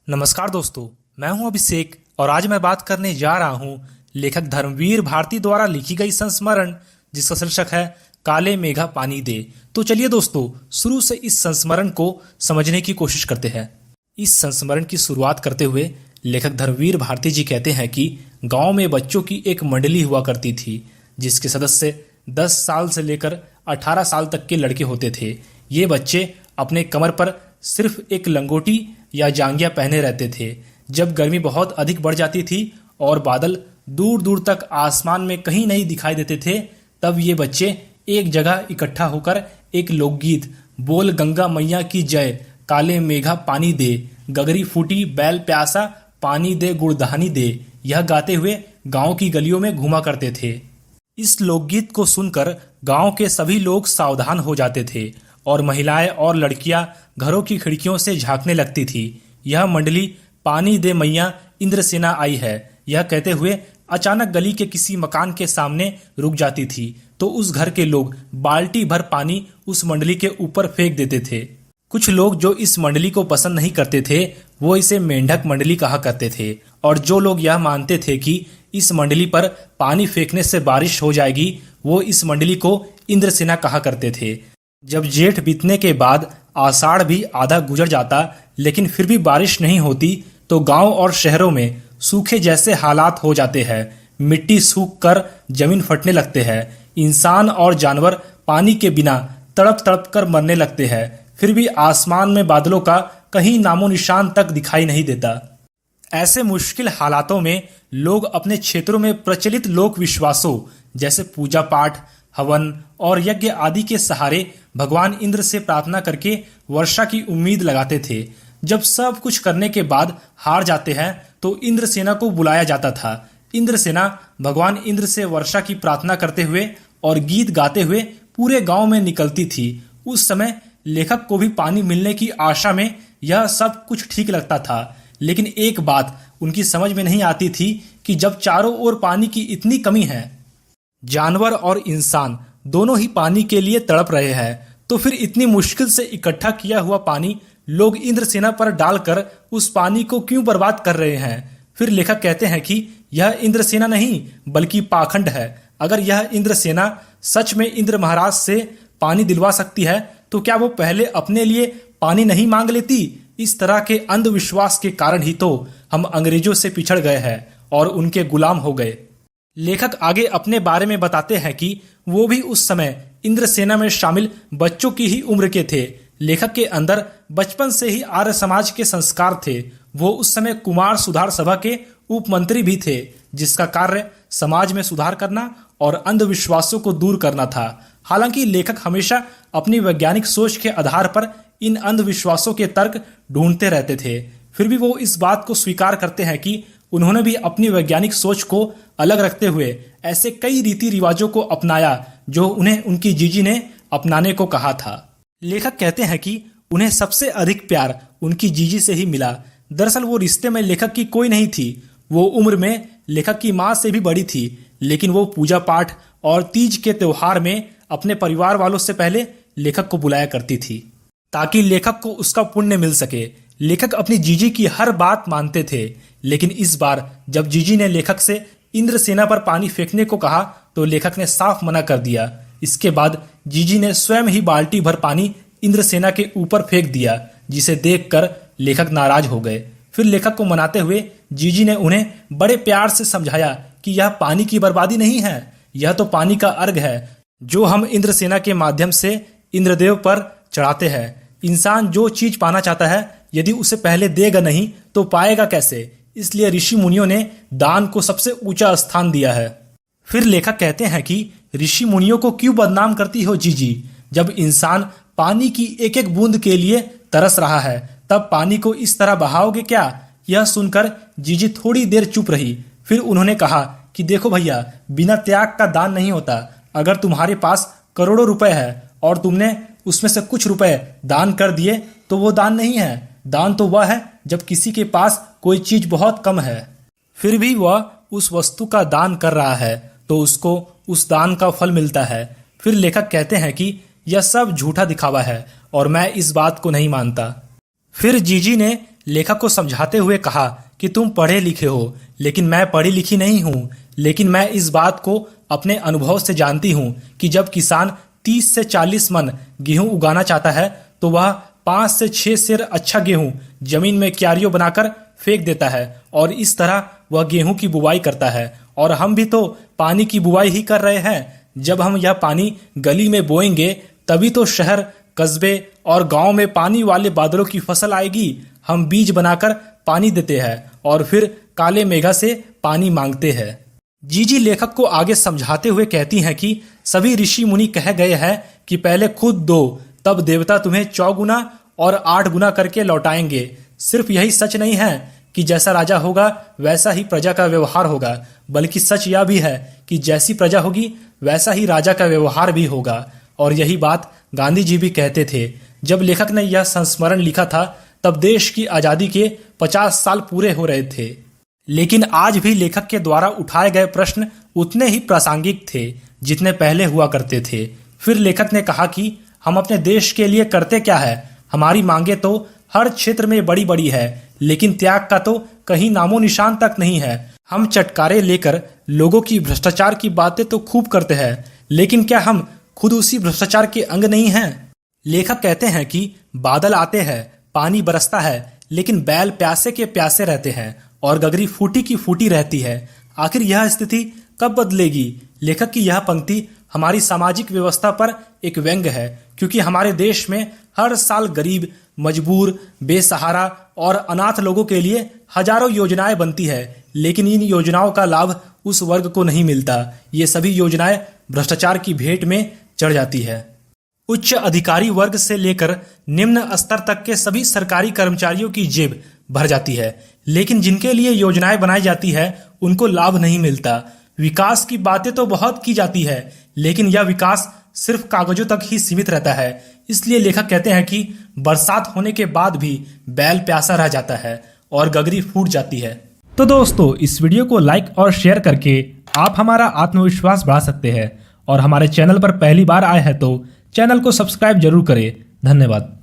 नमस्कार दोस्तों, मैं हूं अभिषेक और आज मैं बात करने जा रहा हूं लेखक धर्मवीर भारती द्वारा लिखी गई संस्मरण जिसका शीर्षक है काले मेघा पानी दे। तो चलिए दोस्तों, शुरू से इस संस्मरण को समझने की कोशिश करते हैं। इस संस्मरण की शुरुआत करते हुए लेखक धर्मवीर भारती जी कहते हैं कि गांव में बच्चों की एक मंडली हुआ करती थी जिसके सदस्य 10 साल से लेकर 18 साल तक के लड़के होते थे। ये बच्चे अपने कमर पर सिर्फ एक लंगोटी या जांघिया पहने रहते थे। जब गर्मी बहुत अधिक बढ़ जाती थी और बादल दूर दूर तक आसमान में कहीं नहीं दिखाई देते थे, तब ये बच्चे एक जगह इकट्ठा होकर एक लोकगीत बोल गंगा मैया की जय, काले मेघा पानी दे, गगरी फूटी बैल प्यासा, पानी दे गुड़धानी दे, यह गाते हुए गांव की गलियों में घूमा करते थे। इस लोकगीत को सुनकर गांव के सभी लोग सावधान हो जाते थे और महिलाएं और लड़कियां घरों की खिड़कियों से झांकने लगती थी। यह मंडली पानी दे मैया इंद्रसेना आई है, यह कहते हुए अचानक गली के किसी मकान के सामने रुक जाती थी तो उस घर के लोग बाल्टी भर पानी उस मंडली के ऊपर फेंक देते थे। कुछ लोग जो इस मंडली को पसंद नहीं करते थे वो इसे मेंढक मंडली कहा करते थे, और जो लोग यह मानते थे कि इस मंडली पर पानी फेंकने से बारिश हो जाएगी वो इस मंडली को इंद्रसेना कहा करते थे। जब जेठ बीतने के बाद आषाढ़ भी आधा गुजर जाता लेकिन फिर भी बारिश नहीं होती तो गांव और शहरों में सूखे जैसे हालात हो जाते हैं। मिट्टी सूख कर जमीन फटने लगते हैं। इंसान और जानवर पानी के बिना तड़प तड़प कर मरने लगते हैं। फिर भी आसमान में बादलों का कहीं नामो निशान तक दिखाई नहीं देता। ऐसे मुश्किल हालातों में लोग अपने क्षेत्रों में प्रचलित लोक विश्वासों जैसे पूजा पाठ, हवन और यज्ञ आदि के सहारे भगवान इंद्र से प्रार्थना करके वर्षा की उम्मीद लगाते थे। जब सब कुछ करने के बाद हार जाते हैं तो इंद्रसेना को बुलाया जाता था। इंद्रसेना भगवान इंद्र से वर्षा की प्रार्थना करते हुए और गीत गाते हुए पूरे गांव में निकलती थी। उस समय लेखक को भी पानी मिलने की आशा में यह सब कुछ ठीक लगता था, लेकिन एक बात उनकी समझ में नहीं आती थी कि जब चारों ओर पानी की इतनी कमी है, जानवर और इंसान दोनों ही पानी के लिए तड़प रहे हैं, तो फिर इतनी मुश्किल से इकट्ठा किया हुआ पानी लोग इंद्रसेना पर डालकर उस पानी को क्यों बर्बाद कर रहे हैं। फिर लेखक कहते हैं कि यह इंद्रसेना नहीं बल्कि पाखंड है। अगर यह इंद्रसेना सच में इंद्र महाराज से पानी दिलवा सकती है तो क्या वो पहले अपने लिए पानी नहीं मांग लेती। इस तरह के अंधविश्वास के कारण ही तो हम अंग्रेजों से पिछड़ गए हैं और उनके गुलाम हो गए। लेखक आगे अपने बारे में बताते हैं कि वो भी उस समय इंद्रसेना में शामिल बच्चों की ही उम्र के थे। लेखक के अंदर बचपन से ही आर्य समाज के संस्कार थे। वो उस समय कुमार सुधार सभा के उप मंत्री भी थे जिसका कार्य समाज में सुधार करना और अंधविश्वासों को दूर करना था। हालांकि लेखक हमेशा अपनी वैज्ञानिक सोच के आधार पर इन अंधविश्वासों के तर्क ढूंढते रहते थे। फिर भी वो इस बात को स्वीकार करते हैं कि उन्होंने भी अपनी वैज्ञानिक सोच को अलग रखते हुए ऐसे कई रीति रिवाजों को अपनाया जो उन्हें उनकी जीजी ने अपनाने को कहा था। लेखक कहते हैं कि उन्हें सबसे अधिक प्यार उनकी जीजी से ही मिला। दरअसल वो रिश्ते में लेखक की कोई नहीं थी। वो उम्र में लेखक की माँ से भी बड़ी थी, लेकिन वो पूजा पाठ और तीज के त्योहार में अपने परिवार वालों से पहले लेखक को बुलाया करती थी ताकि लेखक को उसका पुण्य मिल सके। लेखक अपनी जीजी की हर बात मानते थे, लेकिन इस बार जब जीजी ने लेखक से इंद्रसेना पर पानी फेंकने को कहा तो लेखक ने साफ मना कर दिया। इसके बाद जीजी ने स्वयं ही बाल्टी भर पानी इंद्रसेना के ऊपर फेंक दिया, जिसे देखकर लेखक नाराज हो गए। फिर लेखक को मनाते हुए जीजी ने उन्हें बड़े प्यार से समझाया कि यह पानी की बर्बादी नहीं है, यह तो पानी का अर्घ है जो हम इंद्रसेना के माध्यम से इंद्रदेव पर चढ़ाते हैं। इंसान जो चीज पाना चाहता है यदि उसे पहले देगा नहीं तो पाएगा कैसे। इसलिए ऋषि मुनियों ने दान को सबसे ऊंचा स्थान दिया है। फिर लेखक कहते हैं कि ऋषि मुनियों को क्यों बदनाम करती हो जीजी। जब इंसान पानी की एक एक बूंद के लिए तरस रहा है तब पानी को इस तरह बहाओगे क्या। यह सुनकर जीजी थोड़ी देर चुप रही। फिर उन्होंने कहा कि देखो भैया, बिना त्याग का दान नहीं होता। अगर तुम्हारे पास करोड़ों रुपए है और तुमने उसमें से कुछ रुपए दान कर दिए तो वो दान नहीं है। दान तो वह है जब किसी के पास कोई चीज बहुत कम है फिर भी वह उस वस्तु का दान कर रहा है तो उसको उस दान का फल मिलता है। फिर लेखक कहते हैं कि यह सब झूठा दिखावा है और मैं इस बात को नहीं मानता। फिर जीजी ने लेखक को समझाते हुए कहा कि तुम पढ़े लिखे हो, लेकिन मैं पढ़ी लिखी नहीं हूँ। लेकिन मैं इस बात को अपने अनुभव से जानती हूँ कि जब किसान 30 से 40 मन गेहूं उगाना चाहता है तो वह 5 से 6 सेर अच्छा गेहूं जमीन में क्यारियों बनाकर फेंक देता है और इस तरह वह गेहूं की बुवाई करता है। और हम भी तो पानी की बुवाई ही कर रहे हैं। जब हम यह पानी गली में बोएंगे तभी तो शहर, कस्बे और गांव में पानी वाले बादलों की फसल आएगी। हम बीज बनाकर पानी देते हैं और फिर काले मेघा से पानी मांगते हैं। जीजी लेखक को आगे समझाते हुए कहती हैं कि सभी ऋषि मुनि कह गए हैं कि पहले खुद दो, तब देवता तुम्हें 4 गुना और 8 गुना करके लौटाएंगे। सिर्फ यही सच नहीं है कि जैसा राजा होगा वैसा ही प्रजा का व्यवहार होगा, बल्कि सच यह भी है कि जैसी प्रजा होगी वैसा ही राजा का व्यवहार भी होगा। और यही बात गांधी जी भी कहते थे। जब लेखक ने यह संस्मरण लिखा था तब देश की आजादी के 50 साल पूरे हो रहे थे। लेकिन आज भी लेखक के द्वारा उठाए गए प्रश्न उतने ही प्रासंगिक थे जितने पहले हुआ करते थे। फिर लेखक ने कहा कि हम अपने देश के लिए करते क्या है। हमारी मांगे तो हर क्षेत्र में बड़ी बड़ी है, लेकिन त्याग का तो कहीं नामो निशान तक नहीं है। हम चटकारे लेकर लोगों की भ्रष्टाचार की बातें तो खूब करते हैं, लेकिन क्या हम खुद उसी भ्रष्टाचार के अंग नहीं हैं? लेखक कहते हैं कि बादल आते हैं, पानी बरसता है, लेकिन बैल प्यासे के प्यासे रहते हैं और गगरी फूटी की फूटी रहती है। आखिर यह स्थिति कब बदलेगी? लेखक की यह पंक्ति हमारी सामाजिक व्यवस्था पर एक व्यंग्य है, क्योंकि हमारे देश में हर साल गरीब, मजबूर, बेसहारा और अनाथ लोगों के लिए हजारों योजनाएं बनती है, लेकिन इन योजनाओं का लाभ उस वर्ग को नहीं मिलता। ये सभी योजनाएं भ्रष्टाचार की भेंट में चढ़ जाती है। उच्च अधिकारी वर्ग से लेकर निम्न स्तर तक के सभी सरकारी कर्मचारियों की जेब भर जाती है, लेकिन जिनके लिए योजनाएं बनाई जाती है उनको लाभ नहीं मिलता। विकास की बातें तो बहुत की जाती है, लेकिन यह विकास सिर्फ कागजों तक ही सीमित रहता है। इसलिए लेखक कहते हैं कि बरसात होने के बाद भी बैल प्यासा रह जाता है और गगरी फूट जाती है। तो दोस्तों, इस वीडियो को लाइक और शेयर करके आप हमारा आत्मविश्वास बढ़ा सकते हैं और हमारे चैनल पर पहली बार आए हैं तो चैनल को सब्सक्राइब जरूर करें। धन्यवाद।